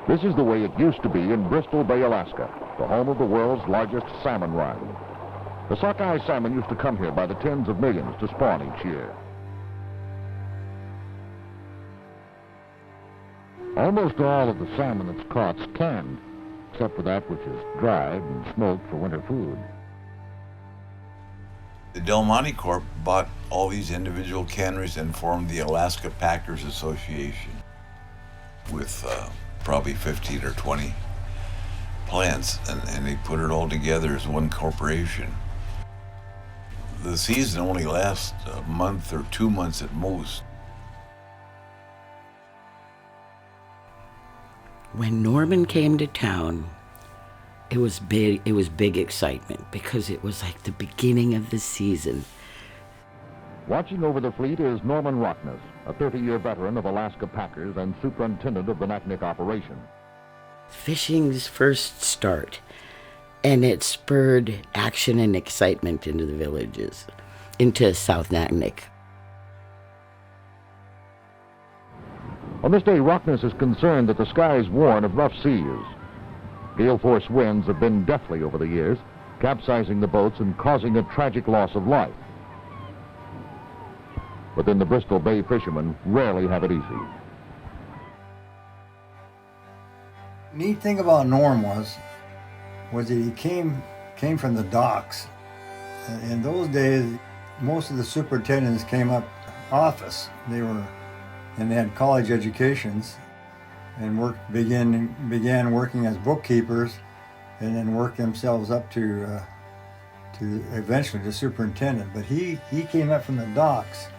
This is the way it used to be in Bristol Bay, Alaska, the home of the world's largest salmon run. The sockeye salmon used to come here by the tens of millions to spawn each year. Almost all of the salmon that's caught's canned, except for that which is dried and smoked for winter food. The Del Monte Corp bought all these individual canneries and formed the Alaska Packers Association with probably 15 or 20 plants, and they put it all together as one corporation. The season only lasts a month or 2 months at most. When Norman came to town, it was big excitement because it was like the beginning of the season. Watching over the fleet is Norman Rockness, a 30-year veteran of Alaska Packers and superintendent of the Naknek operation. Fishing's first start, and it spurred action and excitement into the villages, into South Naknek. On this day, Rockness is concerned that the sky is worn of rough seas. Gale force winds have been deathly over the years, capsizing the boats and causing a tragic loss of life. But then the Bristol Bay fishermen rarely have it easy. Neat thing about Norm was that he came from the docks. In those days, most of the superintendents came up office. They had college educations and began working as bookkeepers, and then worked themselves up to eventually the superintendent. But he came up from the docks,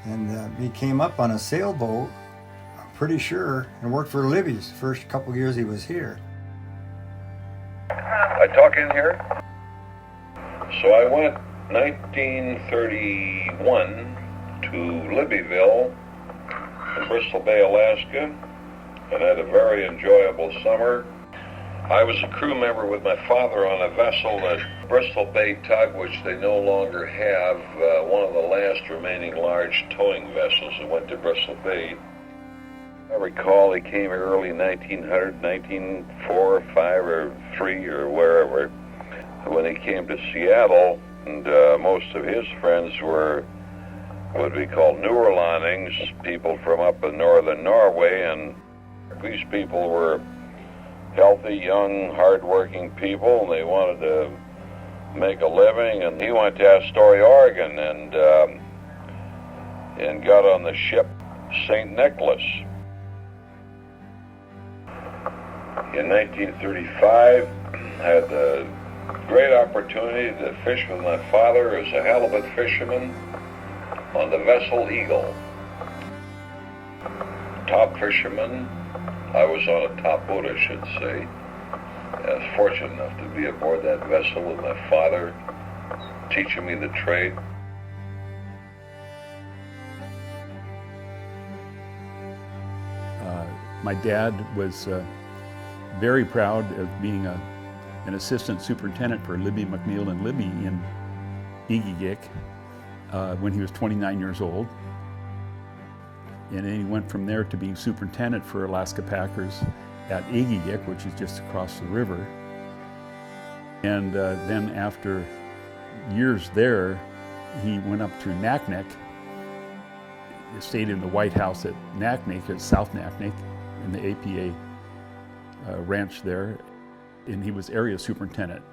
and he came up on a sailboat, I'm pretty sure, and worked for Libby's the first couple years he was here. I talk in here? So I went 1931 to Libbyville in Bristol Bay, Alaska, and had a very enjoyable summer. I was a crew member with my father on a vessel at Bristol Bay Tug, which they no longer have, one of the last remaining large towing vessels that went to Bristol Bay. I recall he came here early 1900, 1904 or 5 or 3 or wherever, when he came to Seattle, and most of his friends were what we call Newerlandings, people from up in northern Norway, and these people were healthy, young, hard-working people, and they wanted to make a living. And he went to Astoria, Oregon, and got on the ship St. Nicholas. In 1935, had the great opportunity to fish with my father as a halibut fisherman on the vessel Eagle. Top fisherman. I was on a top boat, I should say. I was fortunate enough to be aboard that vessel with my father, teaching me the trade. My dad was very proud of being an assistant superintendent for Libby McNeil and Libby in Igigik when he was 29 years old. And then he went from there to being superintendent for Alaska Packers at Igigik, which is just across the river. And then after years there, he went up to Naknek, stayed in the White House at Naknek, at South Naknek, in the APA ranch there, and he was area superintendent.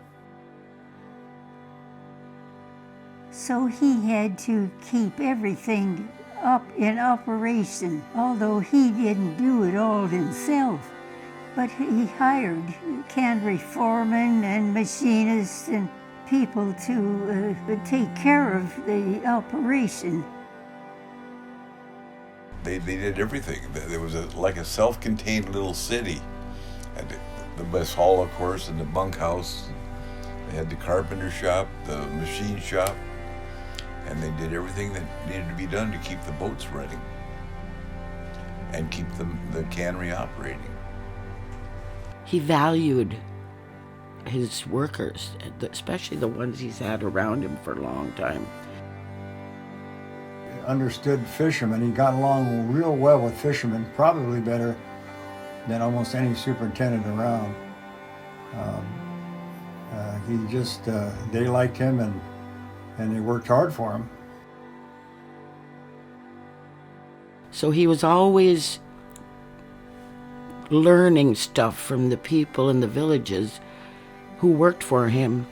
So he had to keep everything up in operation, although he didn't do it all himself. But he hired cannery foremen and machinists and people to take care of the operation. They did everything. There was like a self-contained little city. And the mess hall, of course, and the bunkhouse. They had the carpenter shop, the machine shop, and they did everything that needed to be done to keep the boats running and keep the cannery operating. He valued his workers, especially the ones he's had around him for a long time. Understood fishermen. He got along real well with fishermen, probably better than almost any superintendent around. They liked him and they worked hard for him. So he was always learning stuff from the people in the villages who worked for him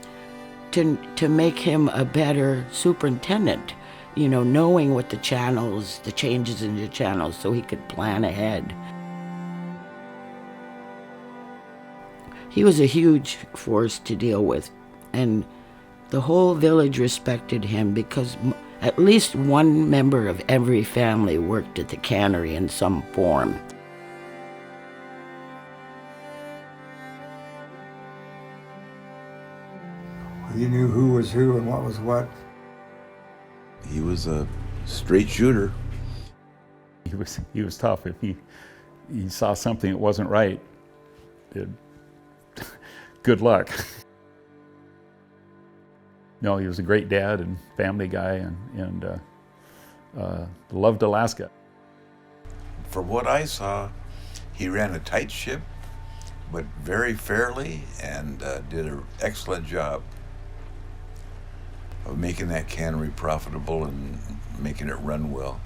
to make him a better superintendent, you know, knowing what the changes in the channels, so he could plan ahead. He was a huge force to deal with, and the whole village respected him because at least one member of every family worked at the cannery in some form. You knew who was who and what was what. He was a straight shooter. He was tough. If he saw something that wasn't right, good luck. No, he was a great dad and family guy, and loved Alaska. From what I saw, he ran a tight ship, but very fairly, and did an excellent job of making that cannery profitable and making it run well.